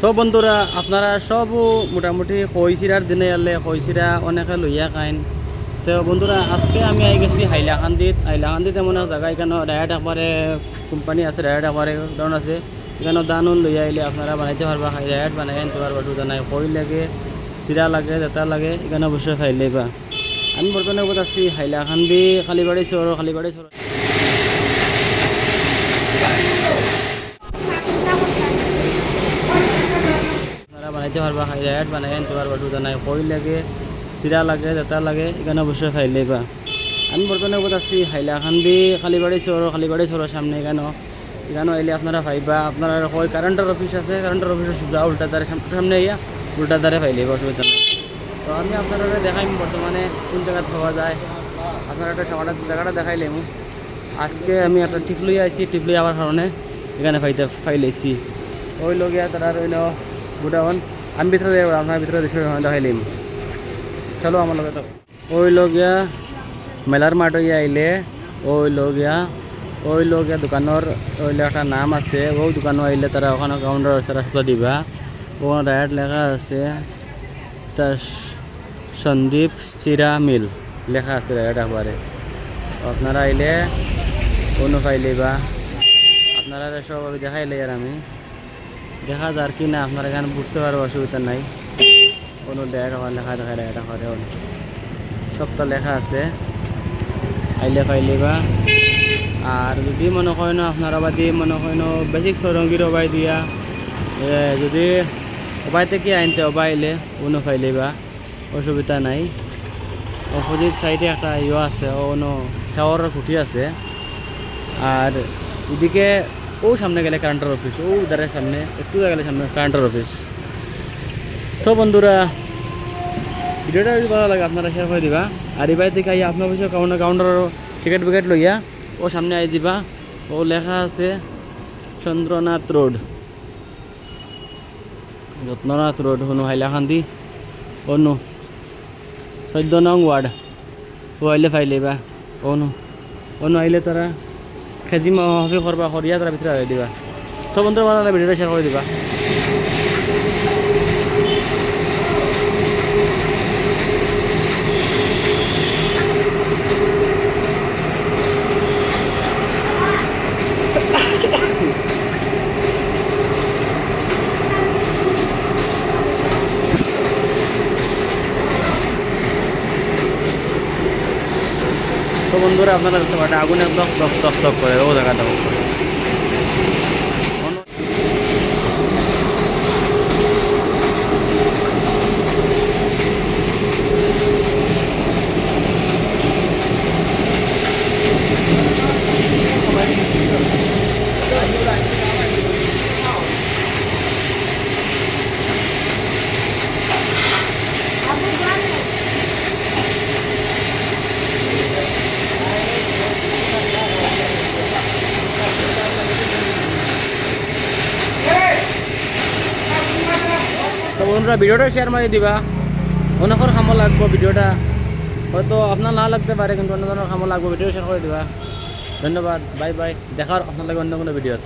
তো বন্ধুরা আপনারা সব মোটামুটি খইচিরার দিনে এলে খইচিরা অনেকে লইয়া খাইন। তো বন্ধুরা আজকে আমি আই গেছি হাইলাকান্দিত এমন এক জায়গা, এখানে ডাইরেক্ট একবারে কোম্পানি আছে, ডাইরেক্ট একবারে দান আছে, এখানে দান লইয়া আইলে আপনারা বানাইতে পারবা, ডাইরেক্ট বানাই আনতে পারবা, সুবিধা নাই। খই লাগে, চিরা লাগে, জেতা লাগে, এখানে অবশ্যই খাই লইবা। আমি বর্তমানে ক'ত আছি, হাইলাকান্দি খালিবাড়ি চর। আপনারা বানাইতে পারবা, ডাইরেক্ট বানাই আনতে পারবা, সুবিধা নাই। খই লাগে, চিরা লাগে, জেতা লাগে, এখানে অবশ্যই খাই লইবা। আমি বর্তমানে ক'ত আছি, হাইলাকান্দি খালিবাড়ি চরের সামনে। এখানে আইলে আপনারা পাইবা, আপনারা কই কারেন্টের অফিস আছে, কারেন্টের অফিসের সুবিধা উল্টা দ্বারে সামনে আইয়া উল্টা দ্বারে পাই লইবা, অসুবিধা নাই। তো আমি আপনারা দেখাইম বর্তমানে কোন জায়গায় পাওয়া যায়, আপনারা একটা জায়গাটা দেখাইলাম। আজকে আমি একটা টিপ লই আইছি, টিপ লই আবার কারণে এখানে পাই লইছি। ওই লগিয়া তারা রইল গুডাউন। আমি ভিতরে যাই, আপনার ভিতরে দেখাইলাম। চলো আমার লগে। ওই লগিয়া মেলার মাঠ হইয়া আইলে ওই লগিয়া দোকানের ওইলে একটা নাম আছে, ওই দোকানও আইলে তারা ওখানে কাউন্টার আছে, রাস্তা দিবা। ওখানে ডাইরেক্ট লেখা আছে তা সন্দীপ চিরা মিল লেখা আছে ডাইরেক্ট একবারে। আপনারা আইলে কোনো পাইলে বা আপনারা সব দেখাইলে, আর আমি দেখা যার কি না আপনারা এখানে বুঝতে পারবো, অসুবিধা নাই। কোনো লেখা দেখাই এটা করে সবটা লেখা আছে, আইলে পাইলে বা। আর যদি মনে হয় না আপনারা বাদি মনে হয় না বেসিক সরঙ্গির অবাই দিয়া, যদি অবাই থেকে আনতে অবাইলে কোনো পাইলে বা অসুবিধা নাই। অপোজিট সাইডে একটা আছে, কোনো টাওয়ারের খুঁটি আছে। আর এদিকে ও সামনে গেলে কারেন্টের অফিস, ও দ্বারের সামনে একটু গেলে সামনে কারেন্টের অফিস। তো বন্ধুরা ভিডিওটা যদি ভালো লাগে আপনারা শেয়ার করে দিবা। আর এই বাড়ি থেকে আই আপনার অফিসে কাউন্টার টিকেট লইয়া ও সামনে আই দিবা। ও লেখা আছে চন্দ্রনাথ রোড, হনু হাইলাকান্দি অনু 14 নং ওয়ার্ড। ও আইলে পাইলেবা অনু আইলে তারা খেজি মাফি করবা, করিয়া তারা ভিতরে আই দিবা। তো বন্ধুরা ভালো লাগে ভিডিওটা শেয়ার করে দিবা। তো বন্ধুরা আপনারা দেখতে পারেন আগুন একদম টক করে ও জায়গাটা। তো বন্ধুরা ভিডিওটা শেয়ার মারি দিবা, অনেকের কামো লাগবো ভিডিওটা, হয়তো আপনার না লাগতে পারে কিন্তু অন্য ধরনের কামো লাগবো, ভিডিও শেয়ার করে দিবা। ধন্যবাদ, বাই বাই, দেখার আপনার লাগে অন্য কোনো ভিডিওত।